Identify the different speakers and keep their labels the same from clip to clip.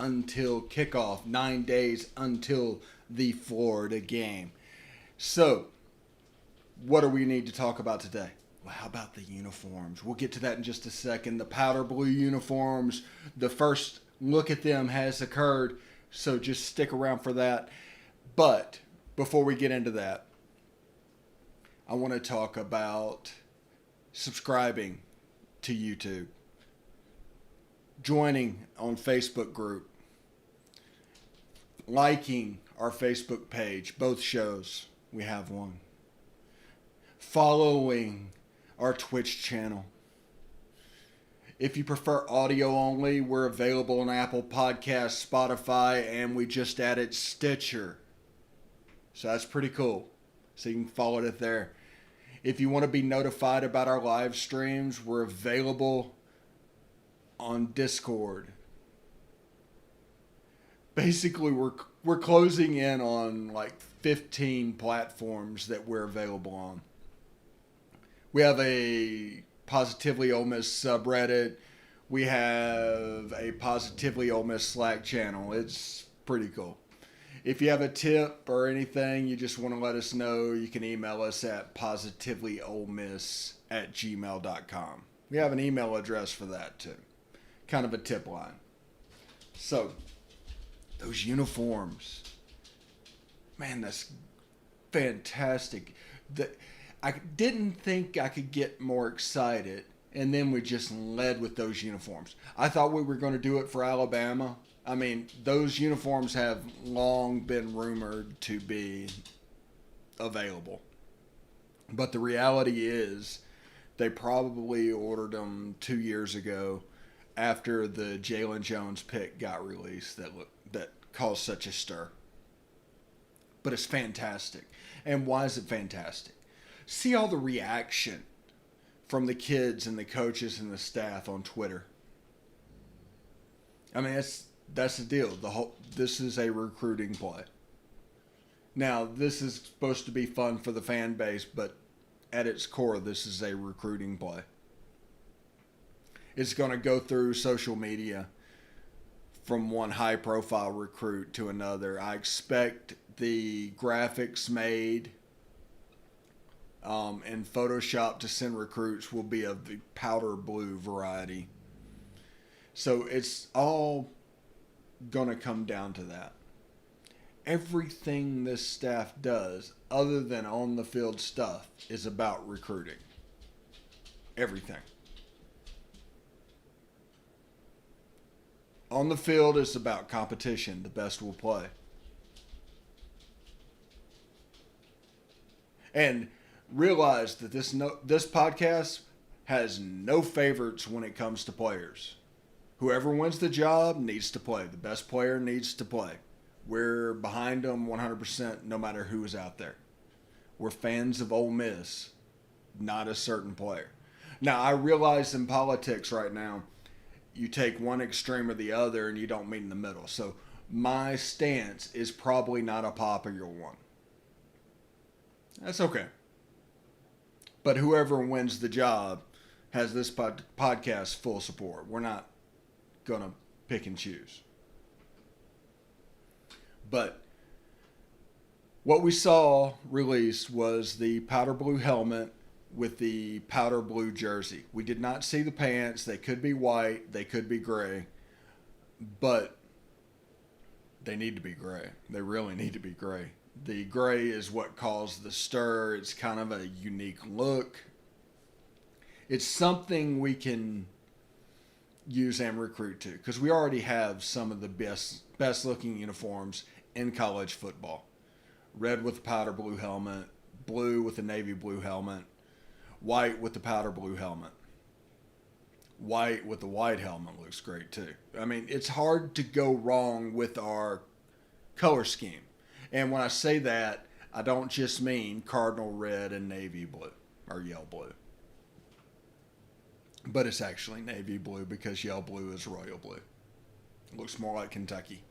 Speaker 1: until kickoff, 9 days until the Florida game. So, what do we need to talk about today? Well, how about the uniforms? We'll get to that in just a second. The powder blue uniforms, the first look at them has occurred, so just stick around for that. But before we get into that, I want to talk about subscribing to YouTube, joining on Facebook group, liking our Facebook page, both shows, we have one, following our Twitch channel. If you prefer audio only, we're available on Apple Podcasts, Spotify, and we just added Stitcher. So that's pretty cool. So you can follow it there. If you want to be notified about our live streams, we're available on Discord. Basically, we're closing in on like 15 platforms that we're available on. We have a Positively Ole Miss subreddit. We have a Positively Ole Miss Slack channel. It's pretty cool. If you have a tip or anything, you just want to let us know, you can email us at positivelyolemmiss@gmail.com. We have an email address for that too. Kind of a tip line. So, those uniforms. Man, that's fantastic. I didn't think I could get more excited, and then we just led with those uniforms. I thought we were going to do it for Alabama. I mean, those uniforms have long been rumored to be available. But the reality is, they probably ordered them 2 years ago after the Jalen Jones pick got released that caused such a stir. But it's fantastic. And why is it fantastic? See all the reaction from the kids and the coaches and the staff on Twitter. I mean, that's the deal. This is a recruiting play. Now, this is supposed to be fun for the fan base, but at its core, this is a recruiting play. It's going to go through social media from one high-profile recruit to another. I expect the graphics made and Photoshop to send recruits will be of the powder blue variety. So it's all going to come down to that. Everything this staff does, other than on the field stuff, is about recruiting. Everything. On the field, it's about competition. The best will play. And realize that this podcast has no favorites when it comes to players. Whoever wins the job needs to play. The best player needs to play. We're behind them 100% no matter who is out there. We're fans of Ole Miss, not a certain player. Now, I realize in politics right now, you take one extreme or the other and you don't meet in the middle. So my stance is probably not a popular one. That's okay. But whoever wins the job has this podcast full support. We're not going to pick and choose. But what we saw released was the powder blue helmet with the powder blue jersey. We did not see the pants. They could be white. They could be gray. But they need to be gray. They really need to be gray. The gray is what caused the stir. It's kind of a unique look. It's something we can use and recruit to because we already have some of the best looking uniforms in college football. Red with the powder blue helmet, blue with the navy blue helmet, white with the powder blue helmet. White with the white helmet looks great too. I mean, it's hard to go wrong with our color scheme. And when I say that, I don't just mean cardinal red and navy blue or yellow blue. But it's actually navy blue because yellow blue is royal blue. It looks more like Kentucky.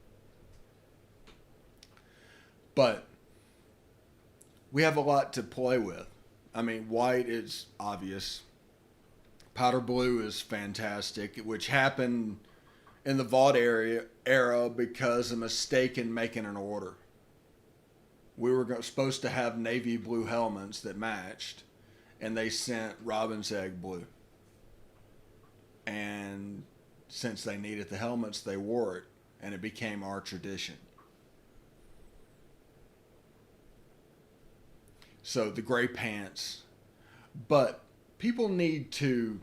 Speaker 1: But we have a lot to play with. I mean, white is obvious. Powder blue is fantastic, which happened in the Vaught era because of a mistake in making an order. We were supposed to have navy blue helmets that matched, and they sent robin's egg blue. And since they needed the helmets, they wore it, and it became our tradition. So the gray pants. But people need to,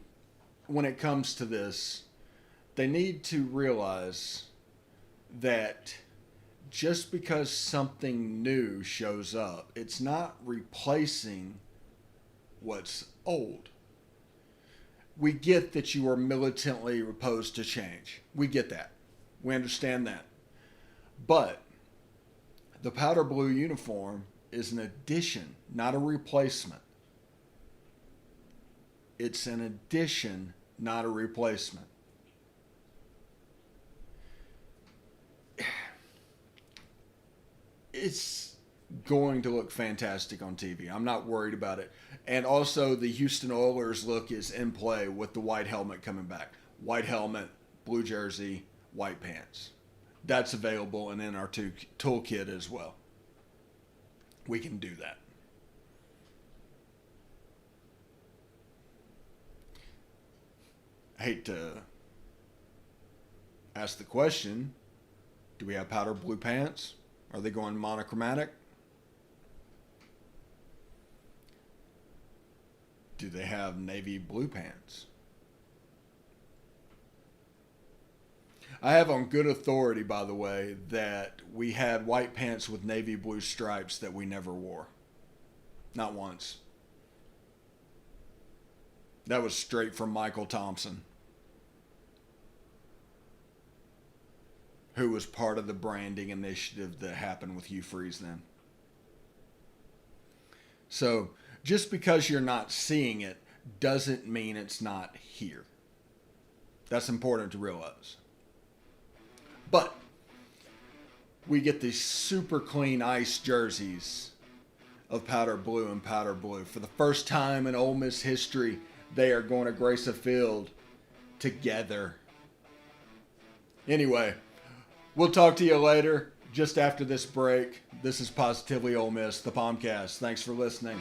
Speaker 1: when it comes to this, they need to realize that just because something new shows up, it's not replacing what's old. We get that you are militantly opposed to change. We get that. We understand that. But the powder blue uniform is an addition, not a replacement. It's an addition, not a replacement. It's going to look fantastic on TV. I'm not worried about it. And also the Houston Oilers look is in play with the white helmet coming back. White helmet, blue jersey, white pants. That's available and in our toolkit as well. We can do that. I hate to ask the question, do we have powder blue pants? Are they going monochromatic? Do they have navy blue pants? I have on good authority, by the way, that we had white pants with navy blue stripes that we never wore. Not once. That was straight from Michael Thompson, who was part of the branding initiative that happened with Hugh Freeze then. So just because you're not seeing it doesn't mean it's not here. That's important to realize. But we get these super clean ice jerseys of powder blue and powder blue. For the first time in Ole Miss history, they are going to grace a field together. Anyway, we'll talk to you later, just after this break. This is Positively Ole Miss, the POMcast. Thanks for listening.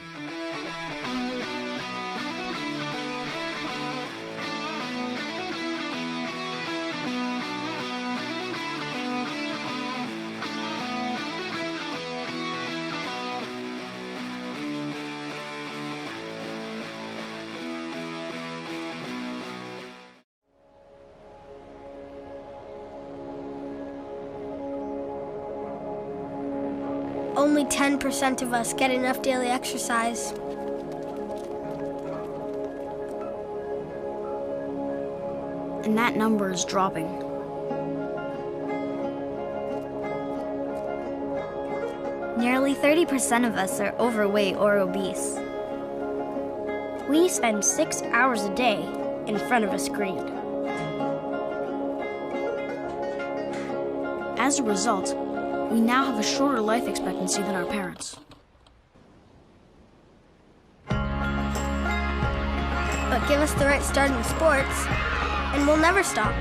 Speaker 2: Only 10% of us get enough daily exercise.
Speaker 3: And that number is dropping.
Speaker 4: Nearly 30% of us are overweight or obese.
Speaker 2: We spend 6 hours a day in front of a screen.
Speaker 3: As a result, we now have a shorter life expectancy than our parents.
Speaker 2: But give us the right start in sports, and we'll never stop.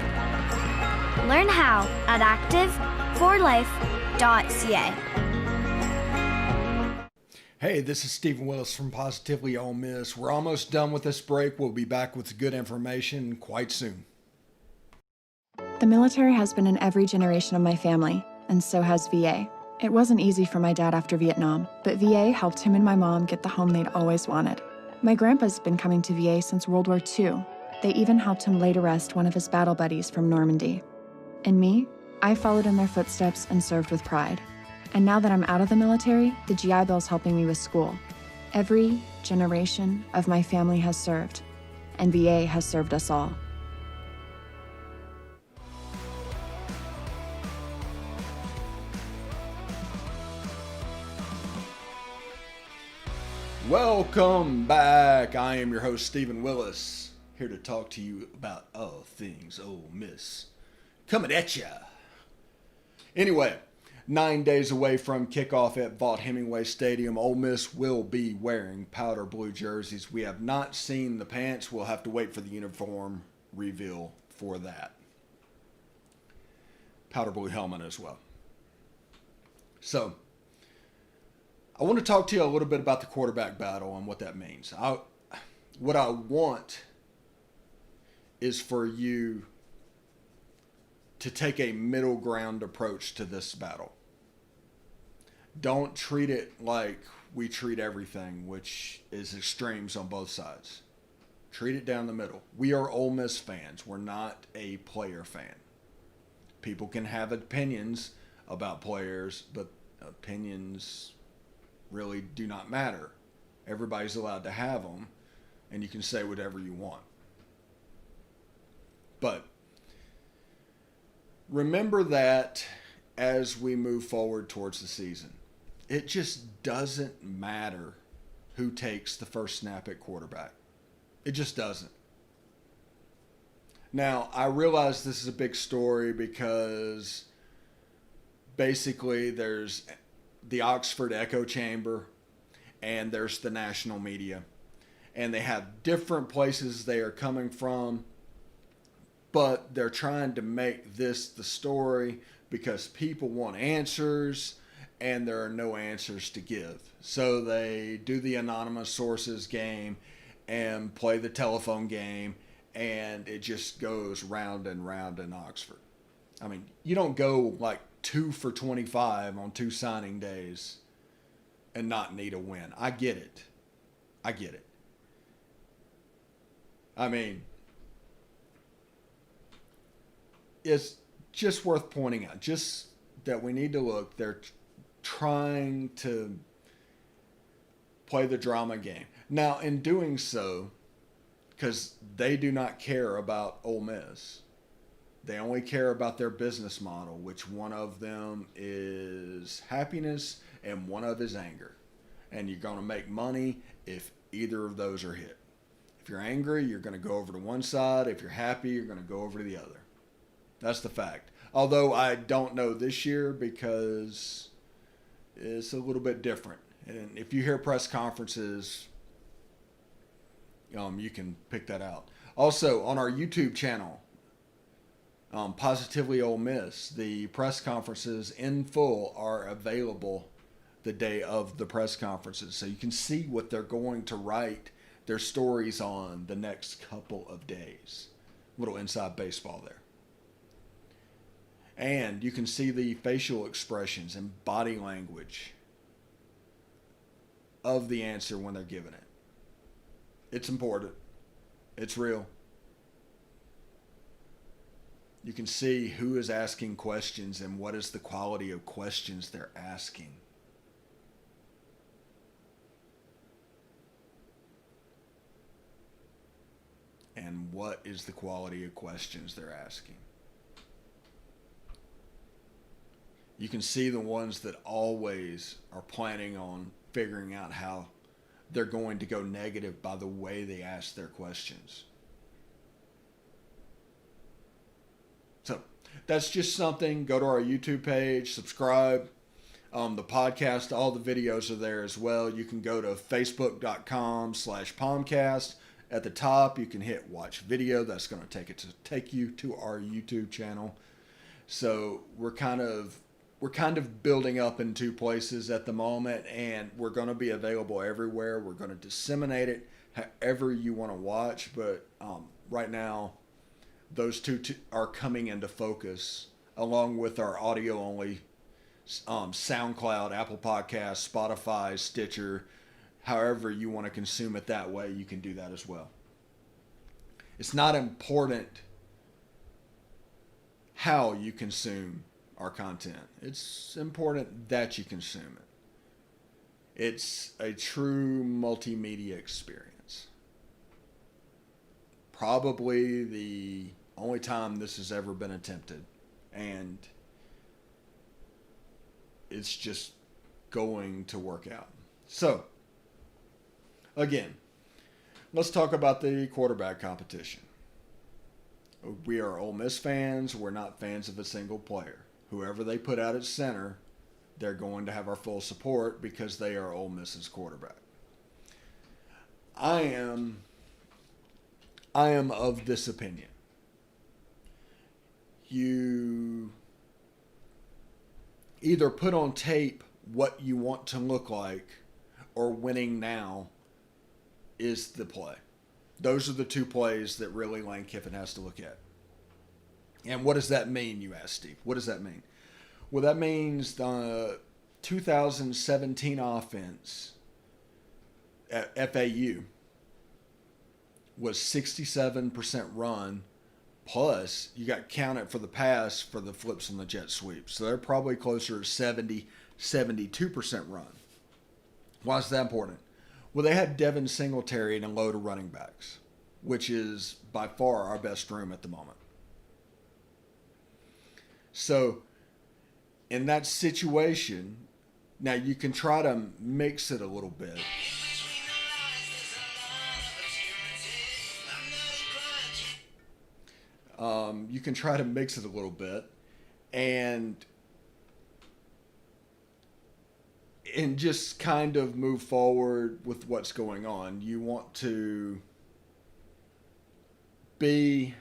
Speaker 4: Learn how at active4life.ca.
Speaker 1: Hey, this is Stephen Willis from Positively Ole Miss. We're almost done with this break. We'll be back with good information quite soon.
Speaker 5: The military has been in every generation of my family, and so has VA. It wasn't easy for my dad after Vietnam, but VA helped him and my mom get the home they'd always wanted. My grandpa's been coming to VA since World War II. They even helped him lay to rest one of his battle buddies from Normandy. And me, I followed in their footsteps and served with pride. And now that I'm out of the military, the GI Bill's helping me with school. Every generation of my family has served, and VA has served us all.
Speaker 1: Welcome back. I am your host, Stephen Willis, here to talk to you about all things Ole Miss. Coming at ya. Anyway, 9 days away from kickoff at Vaught Hemingway Stadium, Ole Miss will be wearing powder blue jerseys. We have not seen the pants. We'll have to wait for the uniform reveal for that. powder blue helmet as well. So, I want to talk to you a little bit about the quarterback battle and what that means. What I want is for you to take a middle ground approach to this battle. Don't treat it like we treat everything, which is extremes on both sides. Treat it down the middle. We are Ole Miss fans. We're not a player fan. People can have opinions about players, but opinions really do not matter. Everybody's allowed to have them, and you can say whatever you want. But remember that as we move forward towards the season, it just doesn't matter who takes the first snap at quarterback. It just doesn't. Now, I realize this is a big story because basically there's the Oxford echo chamber and there's the national media. And they have different places they are coming from, but they're trying to make this the story because people want answers and there are no answers to give. So they do the anonymous sources game and play the telephone game, and it just goes round and round in Oxford. I mean, you don't go like 2 for 25 on 2 signing days and not need a win. I get it. I mean, it's just worth pointing out, just that we need to look. They're trying to play the drama game. Now, in doing so, because they do not care about Ole Miss, they only care about their business model, which one of them is happiness and one of is anger. And you're going to make money if either of those are hit. If you're angry, you're going to go over to one side. If you're happy, you're going to go over to the other. That's the fact. Although I don't know this year because it's a little bit different. And if you hear press conferences, you can pick that out. Also, on our YouTube channel, Positively Ole Miss, the press conferences in full are available the day of the press conferences. So you can see what they're going to write their stories on the next couple of days. Little inside baseball there. And you can see the facial expressions and body language of the answer when they're giving it. It's important. It's real. You can see who is asking questions and what is the quality of questions they're asking. And what is the quality of questions they're asking. You can see the ones that always are planning on figuring out how they're going to go negative by the way they ask their questions. So that's just something. Go to our YouTube page, subscribe. The podcast, all the videos are there as well. You can go to facebook.com/POMcast. At the top, you can hit watch video. That's going to take you to our YouTube channel. So we're kind of building up in 2 places at the moment, and we're going to be available everywhere. We're going to disseminate it however you want to watch, but right now, those two are coming into focus, along with our audio-only SoundCloud, Apple Podcasts, Spotify, Stitcher. However you want to consume it that way, you can do that as well. It's not important how you consume our content. It's important that you consume it. It's a true multimedia experience. Probably the only time this has ever been attempted. And it's just going to work out. So, again, let's talk about the quarterback competition. We are Ole Miss fans. We're not fans of a single player. Whoever they put out at center, they're going to have our full support because they are Ole Miss's quarterback. I am of this opinion. You either put on tape what you want to look like or winning now is the play. Those are the two plays that really Lane Kiffin has to look at. And what does that mean, you ask, Steve? What does that mean? Well, that means the 2017 offense at FAU was 67% run, plus you got counted for the pass for the flips and the jet sweeps. So they're probably closer to 72% run. Why is that important? Well, they had Devin Singletary and a load of running backs, which is by far our best room at the moment. So in that situation, now you can try to mix it a little bit. You can try to mix it a little bit and just kind of move forward with what's going on. You want to be,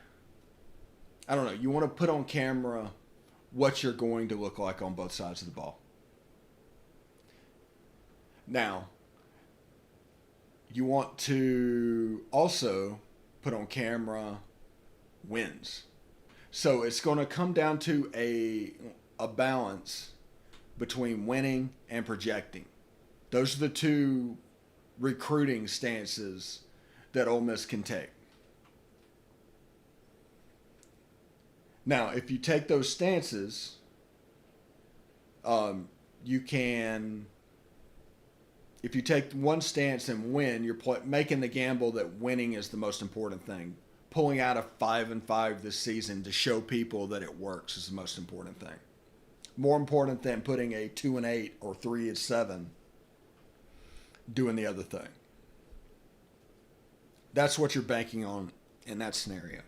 Speaker 1: I don't know, you want to put on camera what you're going to look like on both sides of the ball. Now, you want to also put on camera wins. So it's going to come down to a balance between winning and projecting. Those are the two recruiting stances that Ole Miss can take. Now, if you take those stances, you can, if you take one stance and win, you're making the gamble that winning is the most important thing. Pulling out a 5-5 this season to show people that it works is the most important thing. More important than putting a 2-8 or 3-7 doing the other thing. That's what you're banking on in that scenario.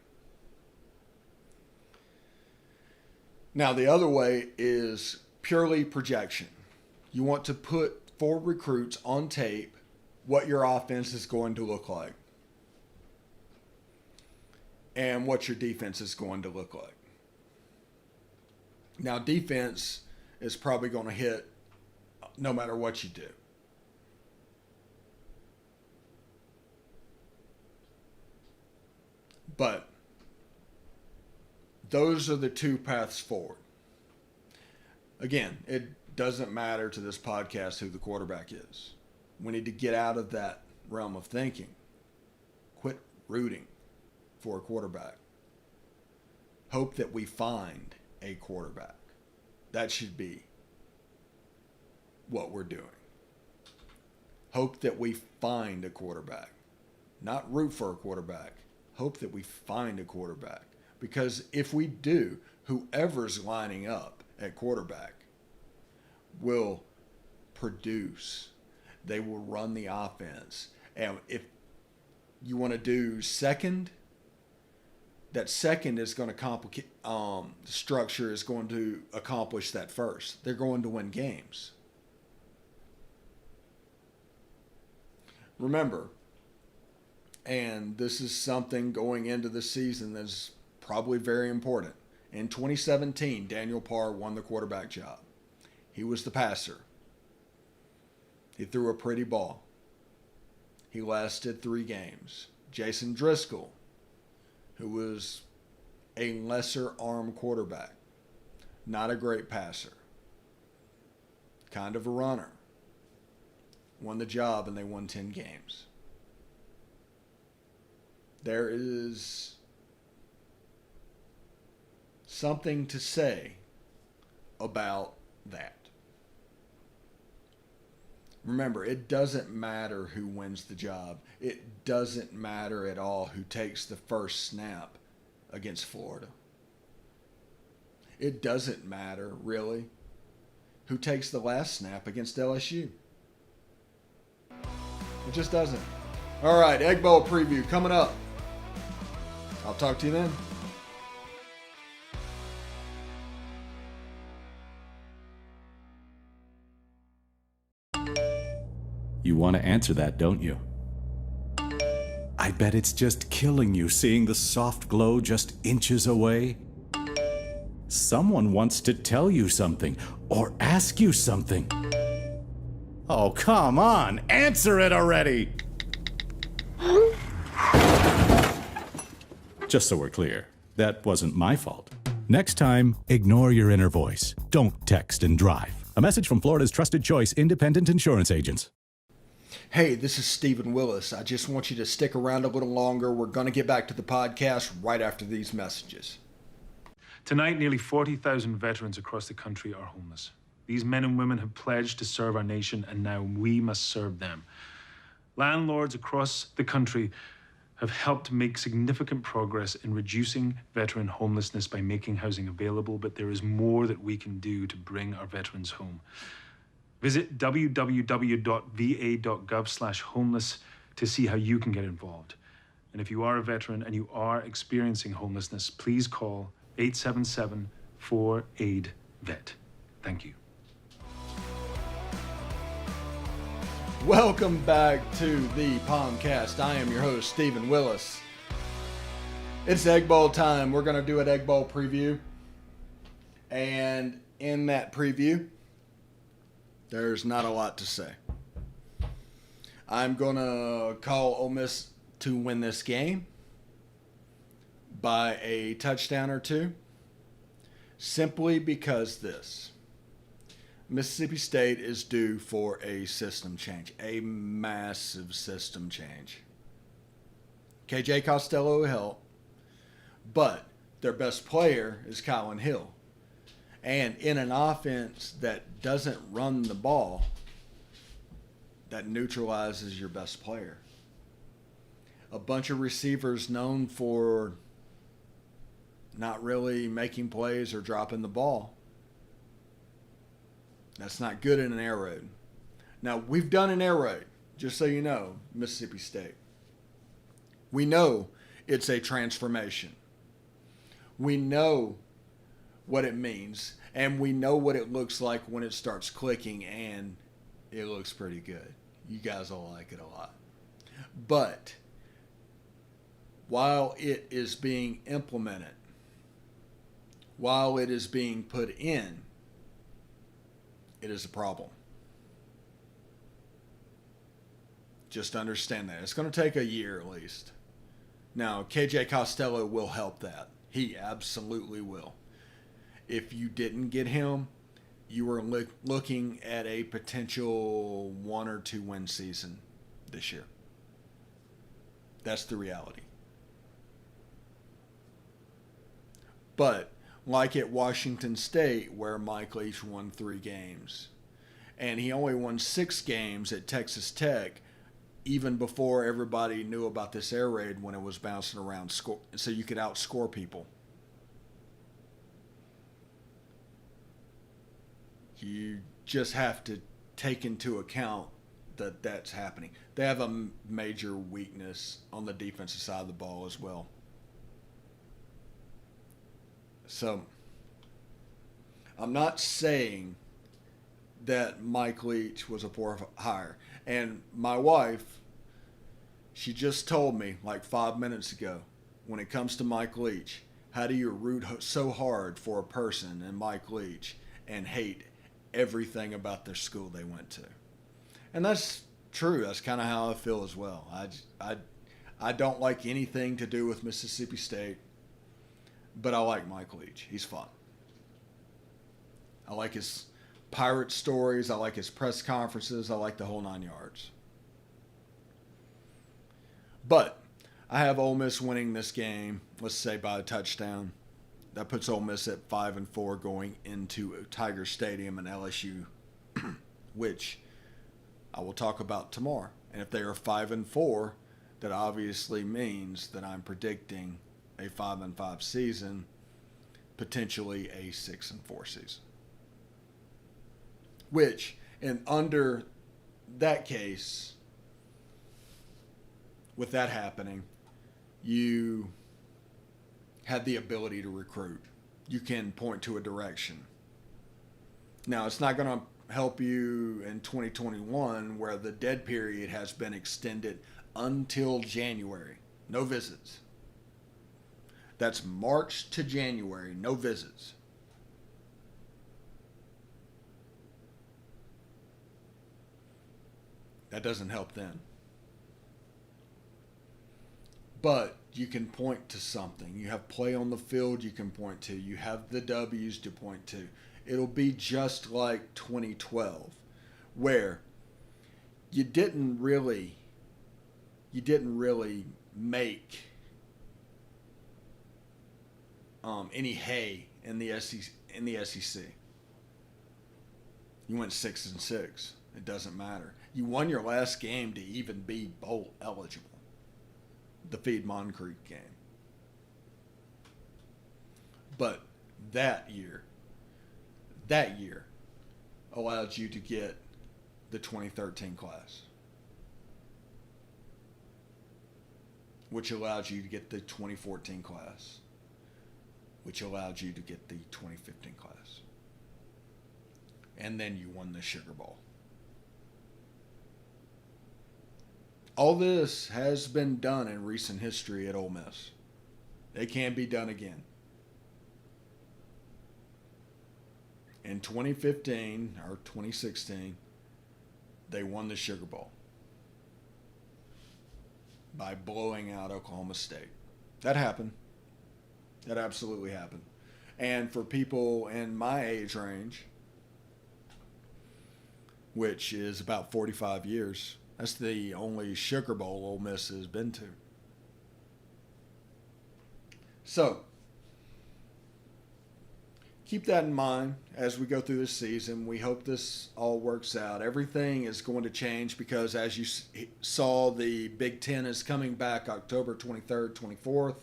Speaker 1: Now, the other way is purely projection. You want to put 4 recruits on tape what your offense is going to look like and what your defense is going to look like. Now, defense is probably going to hit no matter what you do. But those are the two paths forward. Again, it doesn't matter to this podcast who the quarterback is. We need to get out of that realm of thinking. Quit rooting for a quarterback. Hope that we find a quarterback. That should be what we're doing. Hope that we find a quarterback. Not root for a quarterback. Hope that we find a quarterback. Because if we do, whoever's lining up at quarterback will produce. They will run the offense. And if you want to do second, that second is going to complicate, structure is going to accomplish that first. They're going to win games. Remember, and this is something going into the season that's probably very important. In 2017, Daniel Parr won the quarterback job. He was the passer. He threw a pretty ball. He lasted 3 games. Jason Driscoll, who was a lesser arm quarterback, not a great passer, kind of a runner, won the job and they won 10 games. There is something to say about that. Remember, it doesn't matter who wins the job. It doesn't matter at all who takes the first snap against Florida. It doesn't matter, really, who takes the last snap against LSU. It just doesn't. All right, Egg Bowl preview coming up. I'll talk to you then.
Speaker 6: You want to answer that, don't you? I bet it's just killing you seeing the soft glow just inches away. Someone wants to tell you something or ask you something. Oh, come on, answer it already! Just so we're clear, that wasn't my fault. Next time, ignore your inner voice. Don't text and drive. A message from Florida's trusted choice independent insurance agents.
Speaker 1: Hey, this is Stephen Willis. I just want you to stick around a little longer. We're going to get back to the podcast right after these messages.
Speaker 7: Tonight, nearly 40,000 veterans across the country are homeless. These men and women have pledged to serve our nation, and now we must serve them. Landlords across the country have helped make significant progress in reducing veteran homelessness by making housing available, but there is more that we can do to bring our veterans home. Visit www.va.gov/homeless to see how you can get involved. And if you are a veteran and you are experiencing homelessness, please call 877-4AID-VET. Thank you.
Speaker 1: Welcome back to the POMcast. I am your host, Stephen Willis. It's Egg Bowl time. We're going to do an Egg Bowl preview. And in that preview, there's not a lot to say. I'm going to call Ole Miss to win this game by a touchdown or two, simply because this. Mississippi State is due for a system change, a massive system change. KJ Costello will help, but their best player is Kylan Hill. And in an offense that doesn't run the ball, that neutralizes your best player. A bunch of receivers known for not really making plays or dropping the ball. That's not good in an air raid. Now, we've done an air raid, just so you know, Mississippi State. We know it's a transformation. We know what it means, and we know what it looks like when it starts clicking, and it looks pretty good. You guys will like it a lot. But while it is being implemented, while it is being put in, it is a problem. Just understand that. It's going to take a year at least. Now, KJ Costello will help that. He absolutely will. If you didn't get him, you were looking at a potential 1 or 2 win season this year. That's the reality. But like at Washington State, where Mike Leach won 3 games, and he only won 6 games at Texas Tech, even before everybody knew about this air raid when it was bouncing around, so you could outscore people. You just have to take into account that that's happening. They have a major weakness on the defensive side of the ball as well. So, I'm not saying that Mike Leach was a poor hire. And my wife, she just told me like 5 minutes ago, when it comes to Mike Leach, how do you root so hard for a person in Mike Leach and hate everything about their school they went to? And that's true. That's kind of how I feel as well. I don't like anything to do with Mississippi State. But I like Mike Leach. He's fun. I like his pirate stories. I like his press conferences. I like the whole 9 yards. But I have Ole Miss winning this game, let's say by a touchdown. That puts Ole Miss at 5-4 going into Tiger Stadium and LSU, which I will talk about tomorrow. And if they are 5-4, that obviously means that I'm predicting a 5-5 season, potentially a 6-4 season. Which, and under that case, with that happening, you have the ability to recruit. You can point to a direction. Now, it's not going to help you in 2021, where the dead period has been extended until January. No visits. That's March to January, no visits. That doesn't help them. But you can point to something. You have play on the field you can point to. You have the W's to point to. It'll be just like 2012, where you didn't really make any hay in the SEC. You went 6-6. It doesn't matter. You won your last game to even be bowl eligible. The Piedmont Creek game. But that year allowed you to get the 2013 class, which allowed you to get the 2014 class, which allowed you to get the 2015 class. And then you won the Sugar Bowl. All this has been done in recent history at Ole Miss. It can be done again. In 2015 or 2016, they won the Sugar Bowl by blowing out Oklahoma State. That happened. That absolutely happened. And for people in my age range, which is about 45 years, that's the only Sugar Bowl Ole Miss has been to. So, keep that in mind as we go through this season. We hope this all works out. Everything is going to change because, as you saw, the Big Ten is coming back October 23rd, 24th,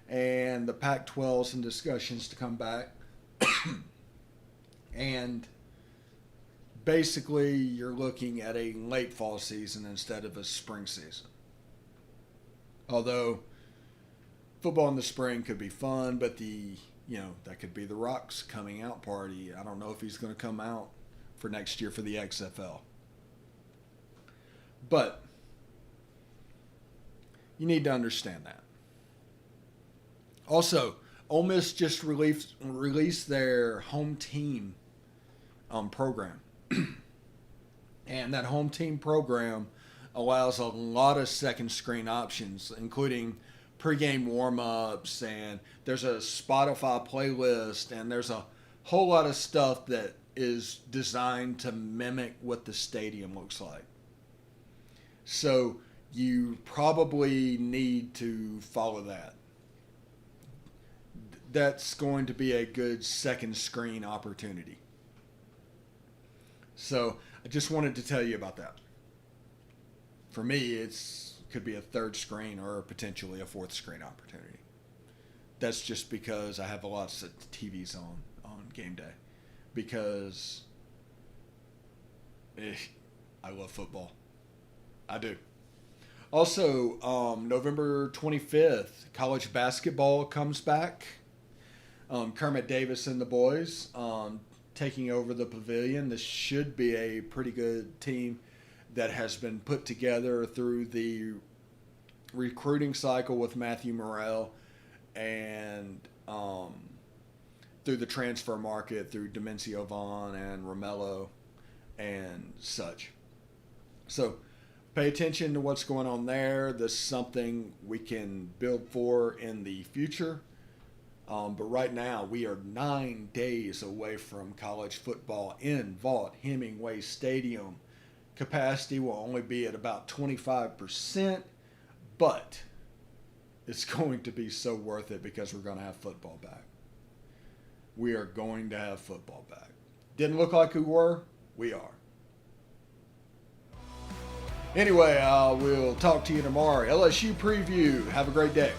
Speaker 1: and the Pac-12's in discussions to come back. And basically, you're looking at a late fall season instead of a spring season. Although football in the spring could be fun, but that could be the Rock's coming out party. I don't know if he's going to come out for next year for the XFL. But you need to understand that. Also, Ole Miss just released their home team program. And that home team program allows a lot of second screen options, including pregame warm-ups, and there's a Spotify playlist, and there's a whole lot of stuff that is designed to mimic what the stadium looks like. So you probably need to follow that. That's going to be a good second screen opportunity. So I just wanted to tell you about that. For me, it's could be a third screen or potentially a fourth screen opportunity. That's just because I have a lot of TVs on game day. Because I love football. I do. Also, November 25th, college basketball comes back. Kermit Davis and the boys taking over the pavilion. This should be a pretty good team that has been put together through the recruiting cycle with Matthew Morrell and through the transfer market through Demencio Vaughn and Romello and such. So pay attention to what's going on there. This is something we can build for in the future. But right now, we are 9 days away from college football in Vaught-Hemingway Stadium. Capacity will only be at about 25%, but it's going to be so worth it because we're going to have football back. We are going to have football back. Didn't look like we were. We are. Anyway, we'll talk to you tomorrow. LSU preview. Have a great day.